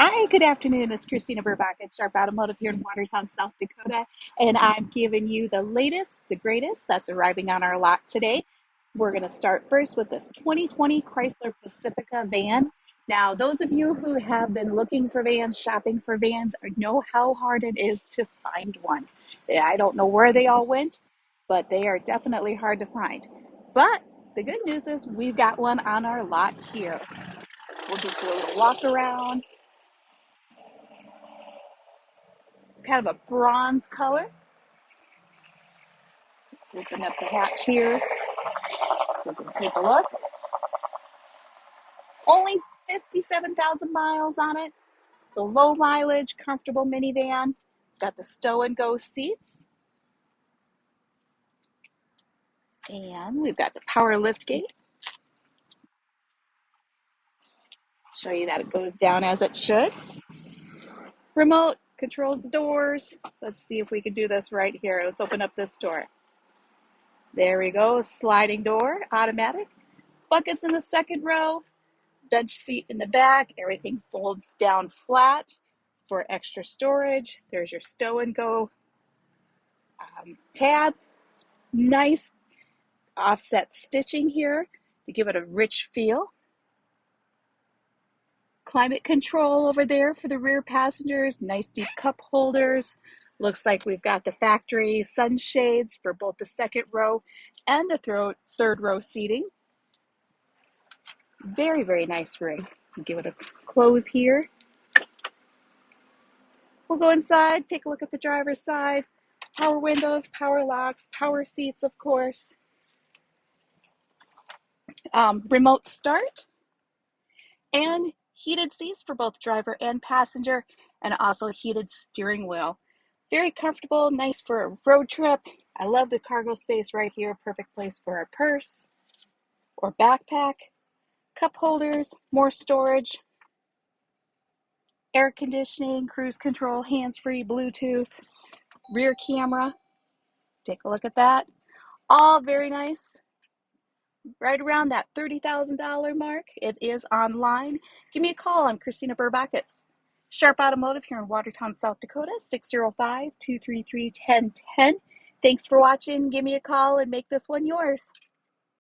Hi, good afternoon. It's Christina at Sharp Automotive here in Watertown, South Dakota, and I'm giving you the latest, the greatest that's arriving on our lot today. We're going to start first with this 2020 Chrysler Pacifica van. Now, those of you who have been looking for vans, shopping for vans, know how hard it is to find one. I don't know where they all went, but they are definitely hard to find. But the good news is we've got one on our lot here. We'll just do a little walk around. It's kind of a bronze color. Open up the hatch here so we can take a look. Only 57,000 miles on it. So low mileage, comfortable minivan. It's got the stow and go seats. And we've got the power lift gate. Show you that it goes down as it should. Remote controls the doors. Let's see if we can do this right here. Let's open up this door. There we go, sliding door, automatic. Buckets in the second row. Bench seat in the back. Everything folds down flat for extra storage. There's your stow and go tab. Nice offset stitching here to give it a rich feel. Climate control over there for the rear passengers. Nice deep cup holders. Looks like we've got the factory sunshades for both the second row and the third row seating. Very, very nice rig. Give it a close here. We'll go inside, take a look at the driver's side. Power windows, power locks, power seats, of course. Remote start. And heated seats for both driver and passenger. And also heated steering wheel. Very comfortable, nice for a road trip. I love the cargo space right here. Perfect place for a purse or backpack. Cup holders, more storage. Air conditioning, cruise control, hands-free, Bluetooth. Rear camera. Take a look at that. All very nice. Right around that $30,000 mark. It is online. Give me a call. I'm Christina at Sharp Automotive here in Watertown, South Dakota, 605-233-1010. Thanks for watching. Give me a call and make this one yours.